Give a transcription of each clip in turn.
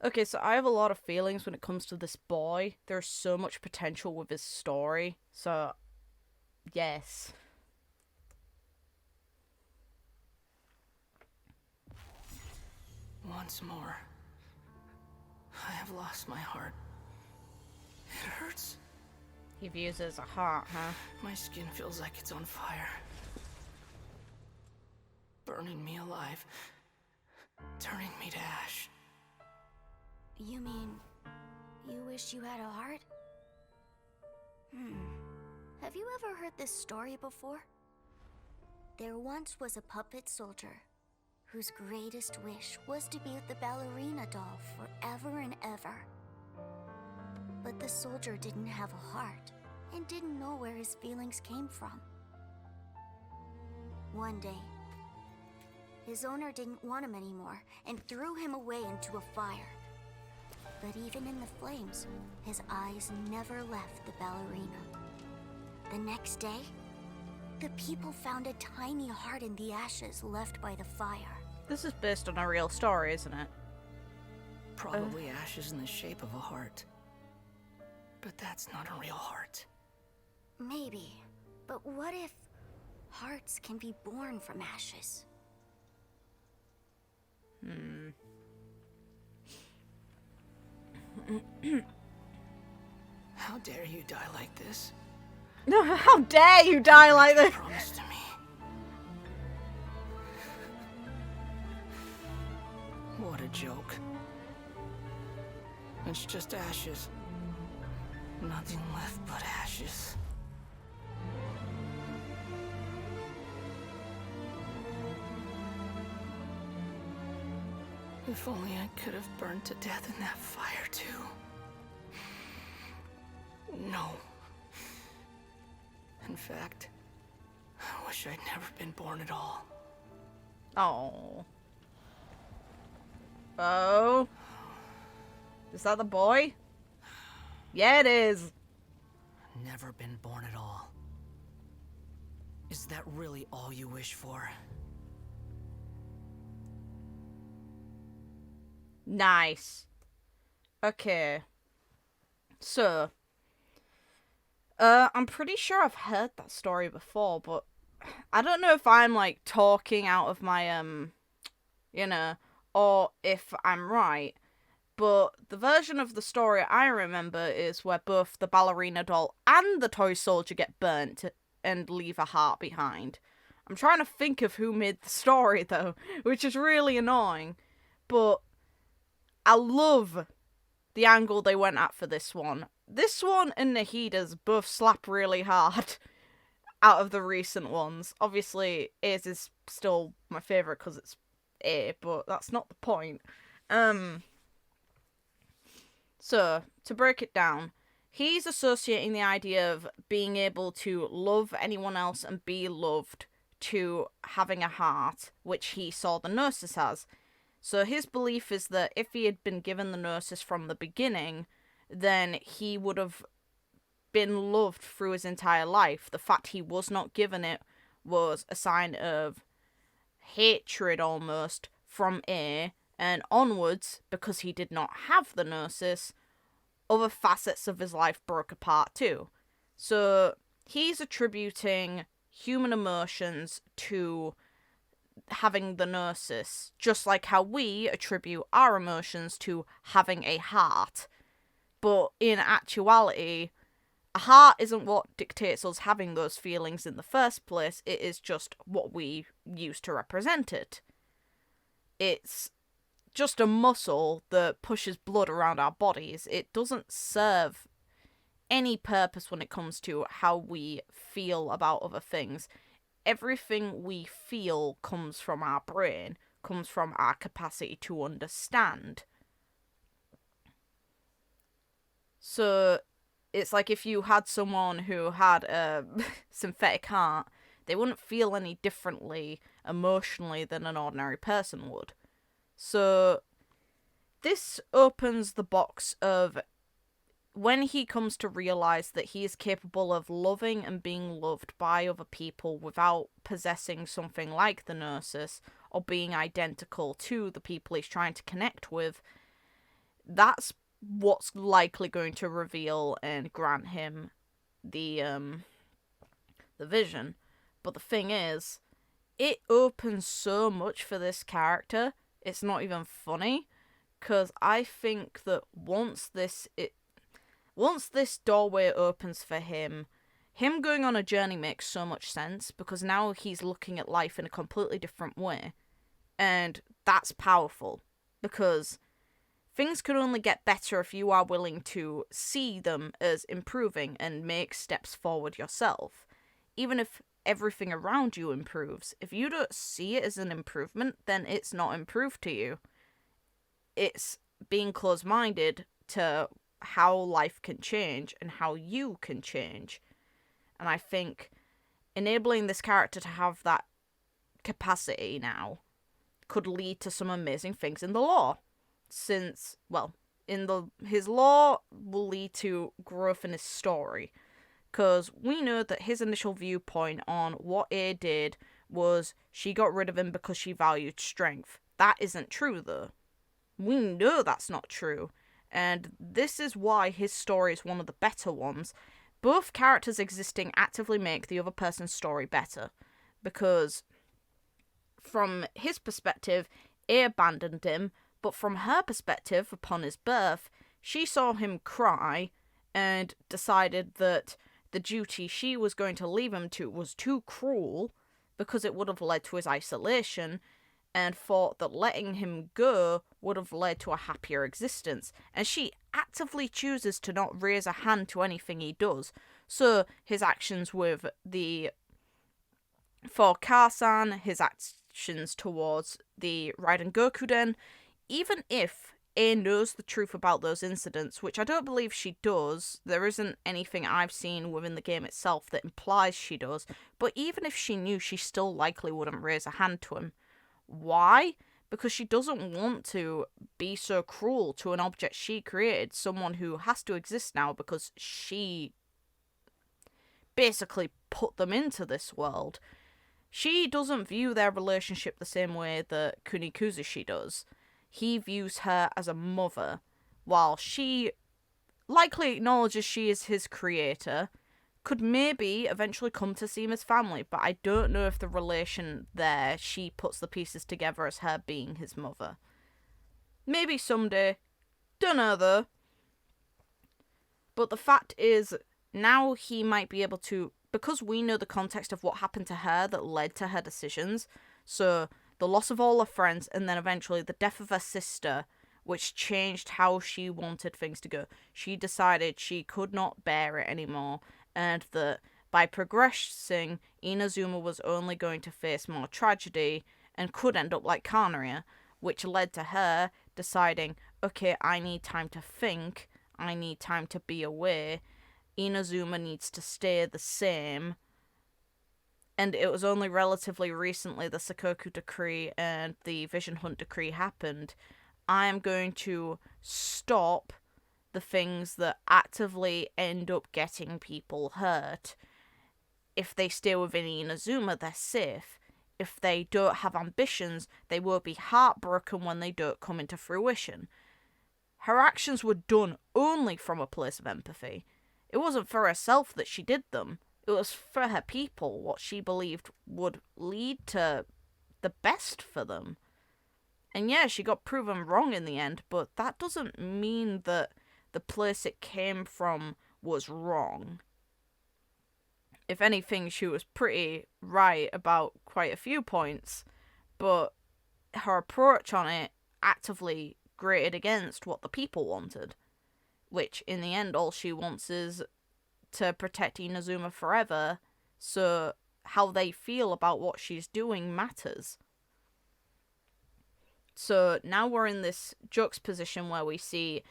Okay, so I have a lot of feelings when it comes to this boy. There's so much potential with his story. So, yes. Once more, I have lost my heart. It hurts. He views it as a heart, huh? My skin feels like it's on fire. Burning me alive. Turning me to ash. You mean, you wish you had a heart? Have you ever heard this story before? There once was a puppet soldier whose greatest wish was to be with the ballerina doll forever and ever. But the soldier didn't have a heart and didn't know where his feelings came from. One day, his owner didn't want him anymore and threw him away into a fire. But even in the flames, his eyes never left the ballerina. The next day, the people found a tiny heart in the ashes left by the fire. This is based on a real story, isn't it? Probably ashes in the shape of a heart. But that's not a real heart. Maybe, but what if hearts can be born from ashes? How dare you die like this? No, how dare you die like this? Promise to me. What a joke. It's just ashes. Nothing left but ashes. If only I could have burned to death in that fire too. No. In fact, I wish I'd never been born at all. Oh. Oh. Is that the boy? Yeah, it is. Never been born at all. Is that really all you wish for? Nice. Okay. So, I'm pretty sure I've heard that story before, but I don't know if I'm like talking out of my or if I'm right. But the version of the story I remember is where both the ballerina doll and the toy soldier get burnt and leave a heart behind. I'm trying to think of who made the story though, which is really annoying. But I love the angle they went at for this one. This one and Nahida's both slap really hard out of the recent ones. Obviously, A's is still my favourite because it's A, but that's not the point. So, to break it down, he's associating the idea of being able to love anyone else and be loved to having a heart, which he saw the Gnosis as. So his belief is that if he had been given the Gnosis from the beginning, then he would have been loved through his entire life. The fact he was not given it was a sign of hatred almost from A, and onwards, because he did not have the Gnosis, other facets of his life broke apart too. So he's attributing human emotions to having the Gnosis, just like how we attribute our emotions to having a heart. But in actuality, a heart isn't what dictates us having those feelings in the first place, it is just what we use to represent it. It's just a muscle that pushes blood around our bodies. It doesn't serve any purpose when it comes to how we feel about other things. Everything we feel comes from our brain, comes from our capacity to understand. So it's like if you had someone who had a synthetic heart, they wouldn't feel any differently emotionally than an ordinary person would. So this opens the box of when he comes to realize that he is capable of loving and being loved by other people without possessing something like the Gnosis or being identical to the people he's trying to connect with, that's what's likely going to reveal and grant him the vision. But the thing is, it opens so much for this character, it's not even funny, because I think that once this doorway opens for him going on a journey makes so much sense, because now he's looking at life in a completely different way. And that's powerful, because things can only get better if you are willing to see them as improving and make steps forward yourself. Even if everything around you improves, if you don't see it as an improvement, then it's not improved to you. It's being closed-minded to how life can change and how you can change. And I think enabling this character to have that capacity now could lead to some amazing things in the lore. Since, well, his lore will lead to growth in his story. Because we know that his initial viewpoint on what A did was she got rid of him because she valued strength. That isn't true, though. We know that's not true. And this is why his story is one of the better ones. Both characters existing actively make the other person's story better. Because from his perspective, A abandoned him, but from her perspective, upon his birth, she saw him cry and decided that the duty she was going to leave him to was too cruel because it would have led to his isolation, and thought that letting him go would have led to a happier existence. And she actively chooses to not raise a hand to anything he does. So his actions with for Karsan, his actions towards the Raiden Gokuden, even if A knows the truth about those incidents, which I don't believe she does, there isn't anything I've seen within the game itself that implies she does, but even if she knew, she still likely wouldn't raise a hand to him. Why? Because she doesn't want to be so cruel to an object she created, someone who has to exist now because she basically put them into this world. She doesn't view their relationship the same way that Kunikuzushi does. He views her as a mother, while she likely acknowledges she is his creator, could maybe eventually come to see him as family, but I don't know if the relation there, she puts the pieces together as her being his mother. Maybe someday. Don't know though. But the fact is, now he might be able to, because we know the context of what happened to her that led to her decisions, so the loss of all her friends, and then eventually the death of her sister, which changed how she wanted things to go. She decided she could not bear it anymore, and that by progressing, Inazuma was only going to face more tragedy, and could end up like Kanaria, which led to her deciding, okay, I need time to think, I need time to be away, Inazuma needs to stay the same. And it was only relatively recently the Sakoku Decree and the Vision Hunt Decree happened. I am going to stop the things that actively end up getting people hurt. If they stay within Inazuma, they're safe. If they don't have ambitions, they will be heartbroken when they don't come into fruition. Her actions were done only from a place of empathy. It wasn't for herself that she did them. It was for her people, what she believed would lead to the best for them. And yeah, she got proven wrong in the end, but that doesn't mean that the place it came from was wrong. If anything, she was pretty right about quite a few points, but her approach on it actively grated against what the people wanted. Which, in the end, all she wants is to protect Inazuma forever, so how they feel about what she's doing matters. So now we're in this juxtaposition where we see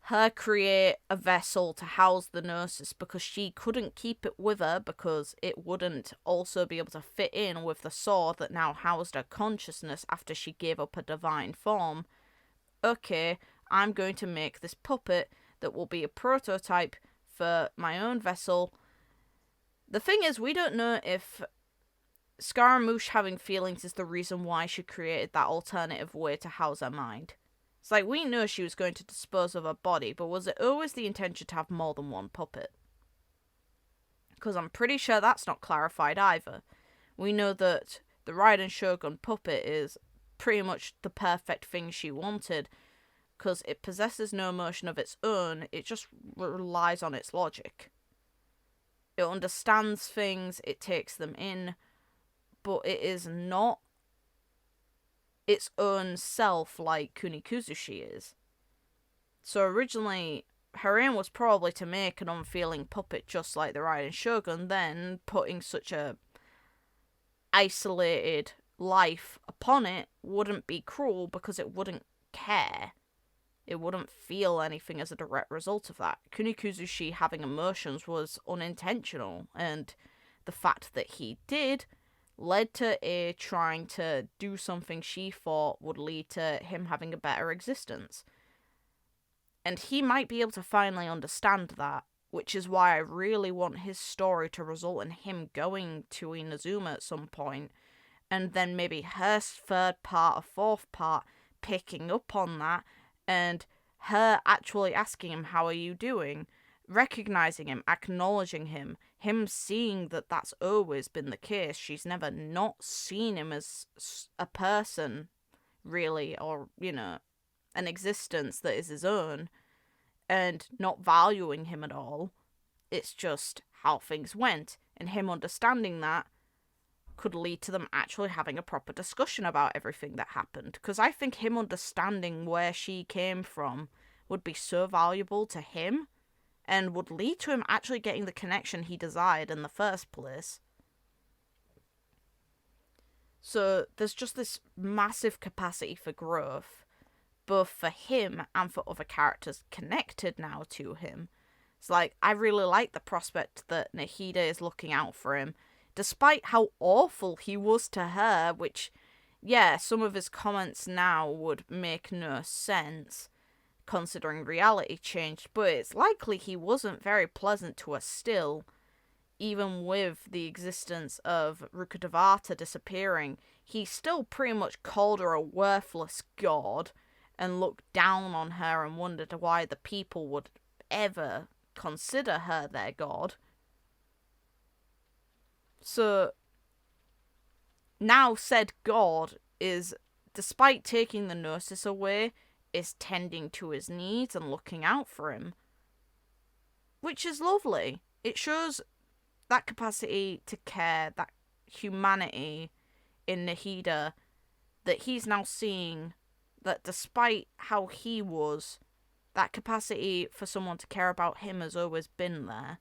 her create a vessel to house the Gnosis because she couldn't keep it with her because it wouldn't also be able to fit in with the sword that now housed her consciousness after she gave up her divine form. Okay, I'm going to make this puppet that will be a prototype for my own vessel. The thing is, we don't know if Scaramouche having feelings is the reason why she created that alternative way to house her mind. It's like, we know she was going to dispose of her body, but was it always the intention to have more than one puppet? Because I'm pretty sure that's not clarified either. We know that the Raiden Shogun puppet is pretty much the perfect thing she wanted, because it possesses no emotion of its own, it just relies on its logic. It understands things, it takes them in, but it is not its own self like Kunikuzushi is. So originally, her aim was probably to make an unfeeling puppet just like the Raiden Shogun, then putting such a isolated life upon it wouldn't be cruel because it wouldn't care. It wouldn't feel anything as a direct result of that. Kunikuzushi having emotions was unintentional, and the fact that he did led to A trying to do something she thought would lead to him having a better existence. And he might be able to finally understand that, which is why I really want his story to result in him going to Inazuma at some point, and then maybe her third part or fourth part picking up on that, and her actually asking him, how are you doing? Recognizing him, acknowledging him seeing that that's always been the case. She's never not seen him as a person, really, or, you know, an existence that is his own, and not valuing him at all. It's just how things went, and him understanding that could lead to them actually having a proper discussion about everything that happened. Because I think him understanding where she came from would be so valuable to him, and would lead to him actually getting the connection he desired in the first place. So there's just this massive capacity for growth, both for him and for other characters connected now to him. It's like, I really like the prospect that Nahida is looking out for him, despite how awful he was to her, which, yeah, some of his comments now would make no sense, considering reality changed, but it's likely he wasn't very pleasant to her still. Even with the existence of Rukkhadevata disappearing, he still pretty much called her a worthless god, and looked down on her and wondered why the people would ever consider her their god. So now said god is, despite taking the gnosis away, is tending to his needs and looking out for him, which is lovely. It shows that capacity to care, that humanity in Nahida, that he's now seeing that despite how he was, that capacity for someone to care about him has always been there.